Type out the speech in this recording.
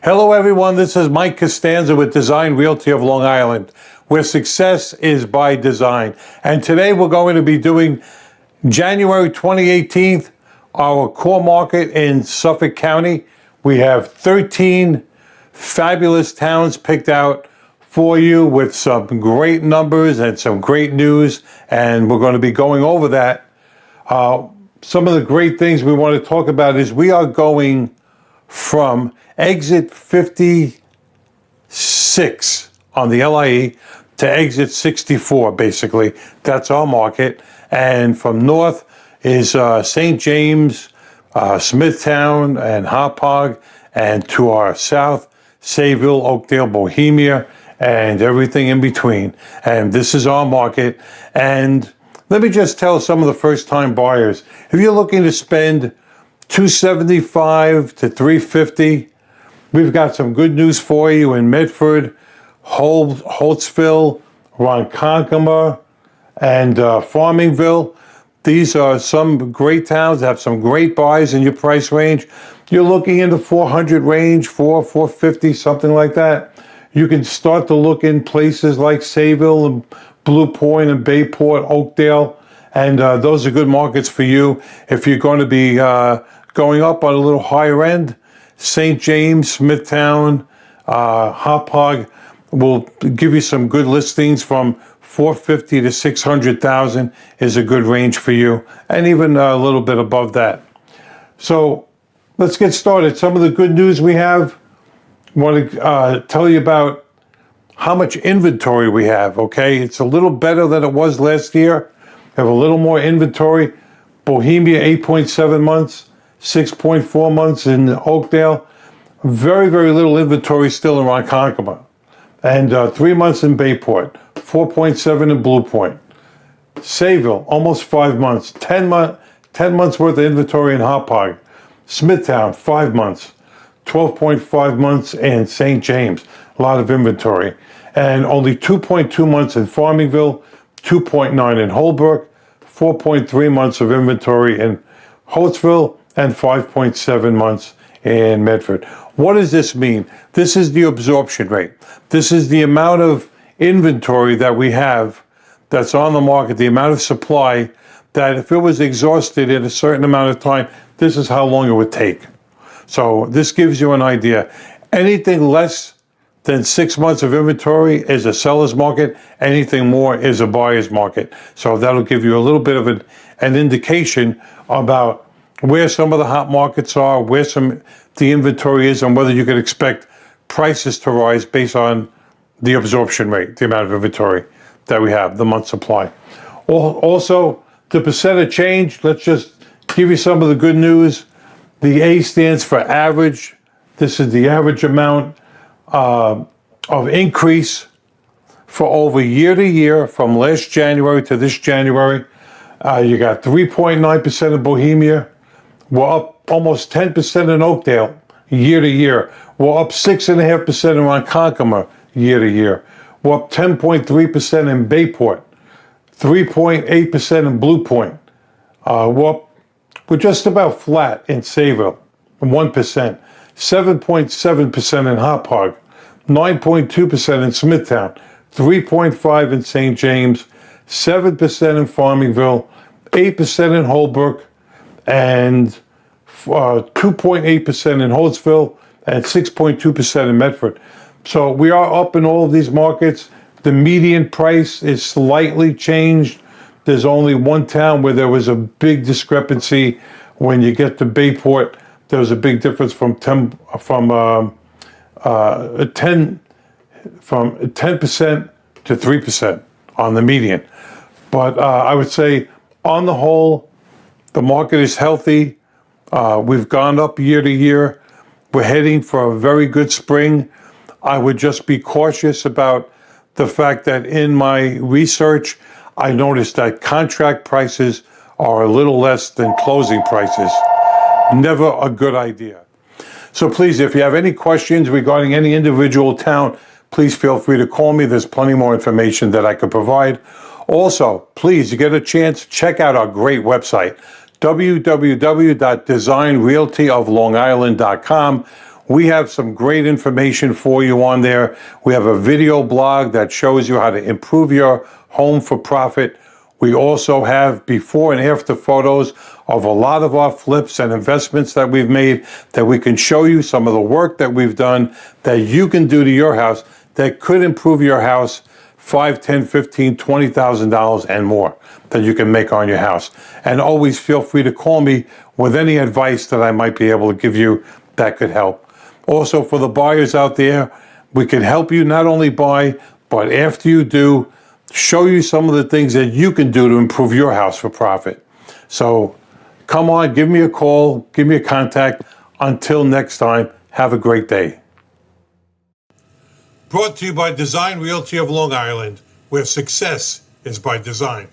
Hello everyone, this is Mike Costanza with Design Realty of Long Island, where success is by design. And today we're going to be doing January 2018, our core market in Suffolk County. We have 13 fabulous towns picked out for you with some great numbers and some great news, and we're going to be going over that. Some of the great things we want to talk about is we are going from exit 56 on the LIE to exit 64, basically. That's our market. And from north is St. James, Smithtown, and HOPPAUGE, and to our south, SAYVILLE, Oakdale, Bohemia, and everything in between. And this is our market. And let me just tell some of the first-time buyers, if you're looking to spend $275 to $350, we've got some good news for you in Medford, HOLTSVILLE, RONKONKOMA, and FARMINGVILLE. These are some great towns that have some great buys in your price range. You're looking in the 400 range, 450, something like that. You can start to look in places like Sayville and Blue Point and Bayport, Oakdale, and those are good markets for you. If you're going to be going up on a little higher end, St. James, Smithtown, HOPPAUGE will give you some good listings from 450 to 600,000 is a good range for you, and even a little bit above that. So let's get started. Some of the good news we have, I want to tell you about how much inventory we have, okay? It's a little better than it was last year. We have a little more inventory. Bohemia, 8.7 months, 6.4 months in Oakdale. Very, very little inventory still in Ronkonkoma. And 3 months in Bayport, 4.7 in Blue Point. Sayville, almost 5 months, 10 months worth of inventory in HOPPAUGE. Smithtown, 5 months, 12.5 months in St. James, a lot of inventory. And only 2.2 months in Farmingville, 2.9 in HOLBROOK, 4.3 months of inventory in HOLTSVILLE, and 5.7 months in Medford. What does this mean? This is the absorption rate. This is the amount of inventory that we have that's on the market, the amount of supply that if it was exhausted in a certain amount of time, this is how long it would take. So this gives you an idea. Anything less than 6 months of inventory is a seller's market. Anything more is a buyer's market. So that'll give you a little bit of an indication about where some of the hot markets are, where the inventory is, and whether you could expect prices to rise based on the absorption rate, the amount of inventory that we have, the month supply. Also, the percent of change, let's just give you some of the good news. The A stands for average. This is the average amount of increase for over year to year from last January to this January. You got 3.9% in Bohemia. We're up almost 10% in Oakdale year to year. We're up 6.5% in Ronkonkoma year to year. We're up 10.3% in Bayport, 3.8% in Blue Point. We're just about flat in Sayville, 1%, 7.7% in HOPPAUGE, 9.2% in Smithtown, 3.5% in St. James, 7% in Farmingville, 8% in Holbrook, and 2.8% in HOLTSVILLE, and 6.2% in Medford. So we are up in all of these markets. The median price is slightly changed. There's only one town where there was a big discrepancy. When you get to Bayport, there was a big difference from 10% to 3% on the median. But I would say, on the whole, the market is healthy. We've gone up year to year. We're heading for a very good spring. I would just be cautious about the fact that in my research, I noticed that contract prices are a little less than closing prices. Never a good idea. So please, if you have any questions regarding any individual town, please feel free to call me. There's plenty more information that I could provide. Also, please, you get a chance, check out our great website, www.designrealtyoflongisland.com. We have some great information for you on there. We have a video blog that shows you how to improve your home for profit. We also have before and after photos of a lot of our flips and investments that we've made, that we can show you some of the work that we've done that you can do to your house that could improve your house $5, $10, $15, $20,000 and more that you can make on your house. And always feel free to call me with any advice that I might be able to give you that could help. Also, for the buyers out there, we can help you not only buy, but after you do, show you some of the things that you can do to improve your house for profit. So come on, give me a call, give me a contact. Until next time, have a great day. Brought to you by Design Realty of Long Island, where success is by design.